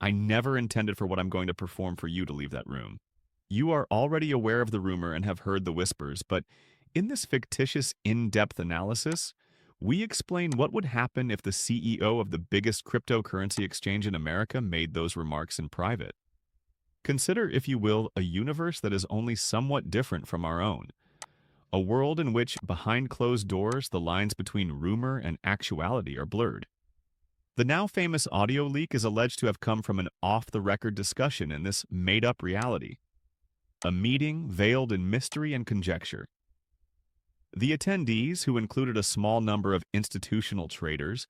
I never intended for what I'm going to perform for you to leave that room. You are already aware of the rumor and have heard the whispers, but in this fictitious in-depth analysis, we explain what would happen if the CEO of the biggest cryptocurrency exchange in America made those remarks in private. Consider, if you will, a universe that is only somewhat different from our own. A world in which, behind closed doors, the lines between rumor and actuality are blurred. The now famous audio leak is alleged to have come from an off-the-record discussion in this made-up reality, a meeting veiled in mystery and conjecture. The attendees, who included a small number of institutional traders,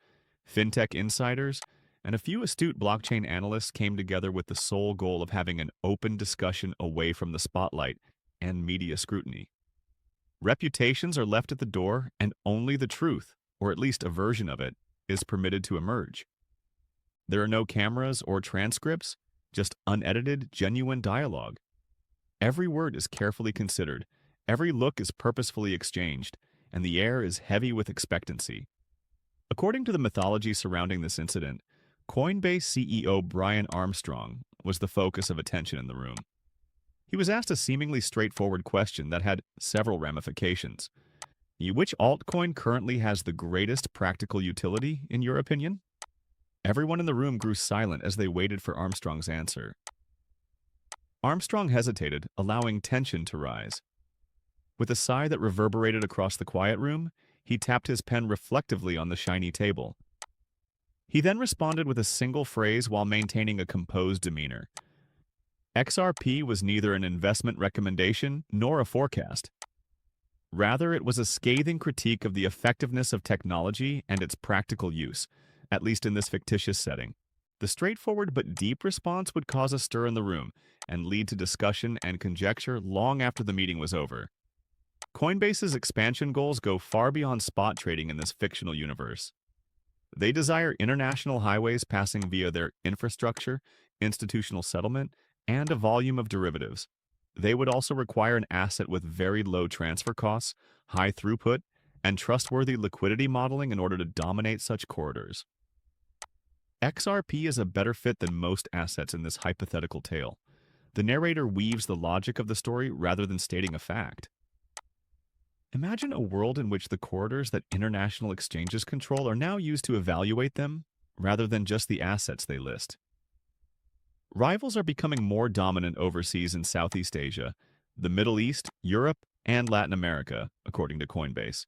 fintech insiders, and a few astute blockchain analysts, came together with the sole goal of having an open discussion away from the spotlight and media scrutiny. Reputations are left at the door, and only the truth, or at least a version of it, is permitted to emerge. There are no cameras or transcripts, just unedited, genuine dialogue. Every word is carefully considered, every look is purposefully exchanged, and the air is heavy with expectancy. According to the mythology surrounding this incident, Coinbase CEO Brian Armstrong was the focus of attention in the room. He was asked a seemingly straightforward question that had several ramifications. Which altcoin currently has the greatest practical utility, in your opinion? Everyone in the room grew silent as they waited for Armstrong's answer. Armstrong hesitated, allowing tension to rise. With a sigh that reverberated across the quiet room, he tapped his pen reflectively on the shiny table. He then responded with a single phrase while maintaining a composed demeanor. XRP was neither an investment recommendation nor a forecast. Rather, it was a scathing critique of the effectiveness of technology and its practical use, at least in this fictitious setting. The straightforward but deep response would cause a stir in the room and lead to discussion and conjecture long after the meeting was over. Coinbase's expansion goals go far beyond spot trading in this fictional universe. They desire international highways passing via their infrastructure, institutional settlement, and a volume of derivatives. They would also require an asset with very low transfer costs, high throughput, and trustworthy liquidity modeling in order to dominate such corridors. XRP is a better fit than most assets in this hypothetical tale. The narrator weaves the logic of the story rather than stating a fact. Imagine a world in which the corridors that international exchanges control are now used to evaluate them, rather than just the assets they list. Rivals are becoming more dominant overseas in Southeast Asia, the Middle East, Europe, and Latin America, according to Coinbase.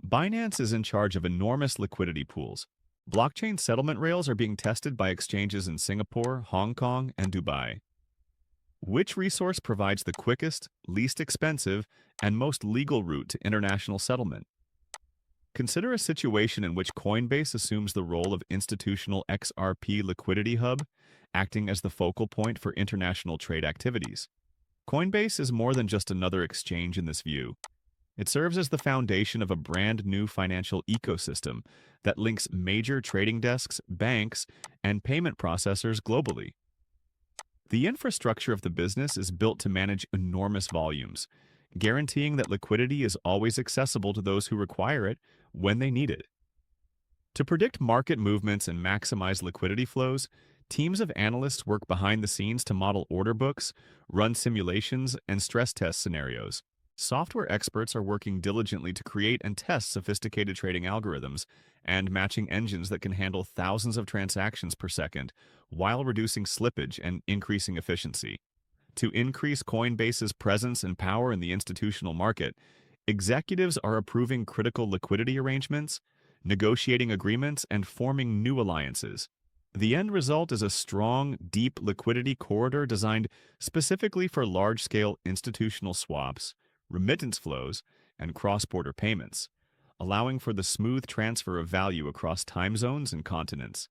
Binance is in charge of enormous liquidity pools. Blockchain settlement rails are being tested by exchanges in Singapore, Hong Kong, and Dubai. Which resource provides the quickest, least expensive, and most legal route to international settlement? Consider a situation in which Coinbase assumes the role of institutional XRP liquidity hub, acting as the focal point for international trade activities. Coinbase is more than just another exchange in this view. It serves as the foundation of a brand new financial ecosystem that links major trading desks, banks, and payment processors globally. The infrastructure of the business is built to manage enormous volumes, guaranteeing that liquidity is always accessible to those who require it when they need it. To predict market movements and maximize liquidity flows, teams of analysts work behind the scenes to model order books, run simulations, and stress test scenarios. Software experts are working diligently to create and test sophisticated trading algorithms and matching engines that can handle thousands of transactions per second while reducing slippage and increasing efficiency. To increase Coinbase's presence and power in the institutional market, executives are approving critical liquidity arrangements, negotiating agreements, and forming new alliances. The end result is a strong, deep liquidity corridor designed specifically for large-scale institutional swaps, remittance flows, and cross-border payments, allowing for the smooth transfer of value across time zones and continents.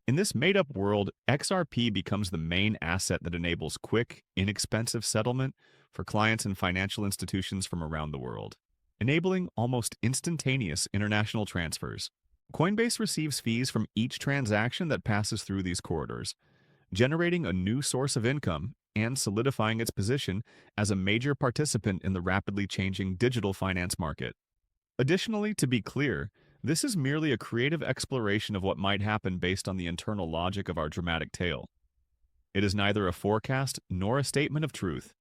In this made-up world, XRP becomes the main asset that enables quick, inexpensive settlement for clients and financial institutions from around the world, enabling almost instantaneous international transfers. Coinbase receives fees from each transaction that passes through these corridors, generating a new source of income and solidifying its position as a major participant in the rapidly changing digital finance market. Additionally, to be clear, This is merely a creative exploration of what might happen based on the internal logic of our dramatic tale. It is neither a forecast nor a statement of truth.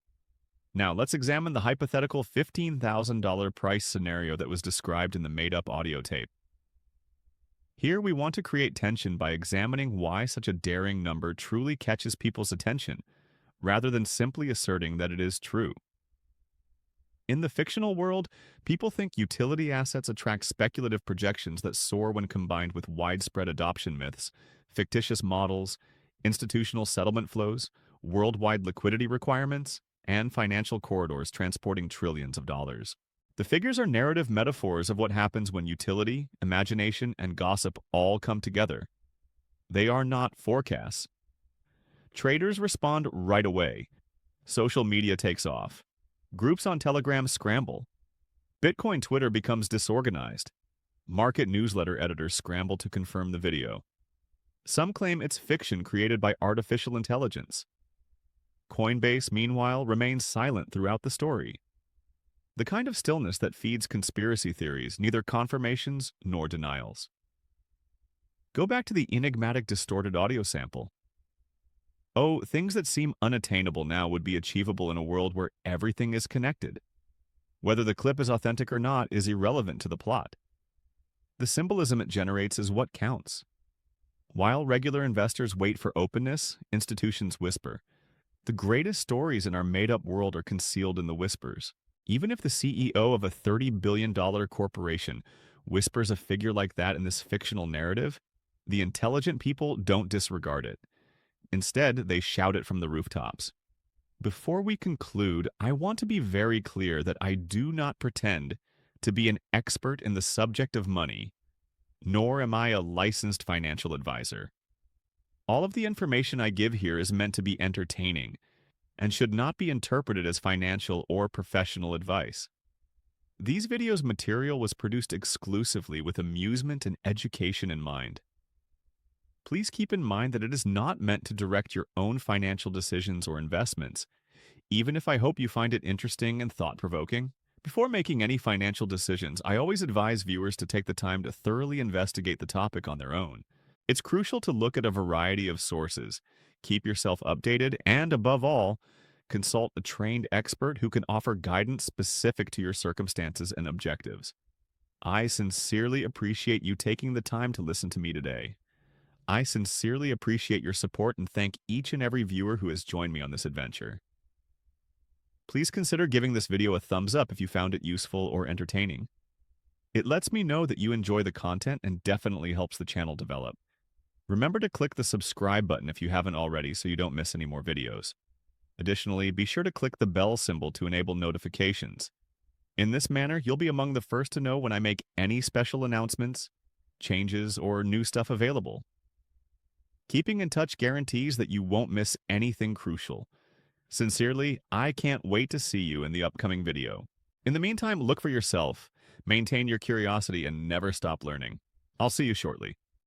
Now, let's examine the hypothetical $15,000 price scenario that was described in the made-up audio tape. Here, we want to create tension by examining why such a daring number truly catches people's attention, rather than simply asserting that it is true. In the fictional world, people think utility assets attract speculative projections that soar when combined with widespread adoption myths, fictitious models, institutional settlement flows, worldwide liquidity requirements, and financial corridors transporting trillions of dollars. The figures are narrative metaphors of what happens when utility, imagination, and gossip all come together. They are not forecasts. Traders respond right away. Social media takes off. Groups on Telegram scramble. Bitcoin Twitter becomes disorganized. Market newsletter editors scramble to confirm the video. Some claim it's fiction created by artificial intelligence. Coinbase, meanwhile, remains silent throughout the story. The kind of stillness that feeds conspiracy theories, neither confirmations nor denials. Go back to the enigmatic distorted audio sample. Oh, things that seem unattainable now would be achievable in a world where everything is connected. Whether the clip is authentic or not is irrelevant to the plot. The symbolism it generates is what counts. While regular investors wait for openness, institutions whisper. The greatest stories in our made-up world are concealed in the whispers. Even if the CEO of a $30 billion corporation whispers a figure like that in this fictional narrative, the intelligent people don't disregard it. Instead, they shout it from the rooftops. Before we conclude, I want to be very clear that I do not pretend to be an expert in the subject of money, nor am I a licensed financial advisor. All of the information I give here is meant to be entertaining and should not be interpreted as financial or professional advice. These videos' material was produced exclusively with amusement and education in mind. Please keep in mind that it is not meant to direct your own financial decisions or investments, even if I hope you find it interesting and thought-provoking. Before making any financial decisions, I always advise viewers to take the time to thoroughly investigate the topic on their own. It's crucial to look at a variety of sources, keep yourself updated, and above all, consult a trained expert who can offer guidance specific to your circumstances and objectives. I sincerely appreciate you taking the time to listen to me today. I sincerely appreciate your support and thank each and every viewer who has joined me on this adventure. Please consider giving this video a thumbs up if you found it useful or entertaining. It lets me know that you enjoy the content and definitely helps the channel develop. Remember to click the subscribe button if you haven't already so you don't miss any more videos. Additionally, be sure to click the bell symbol to enable notifications. In this manner, you'll be among the first to know when I make any special announcements, changes, or new stuff available. Keeping in touch guarantees that you won't miss anything crucial. Sincerely, I can't wait to see you in the upcoming video. In the meantime, look for yourself, maintain your curiosity, and never stop learning. I'll see you shortly.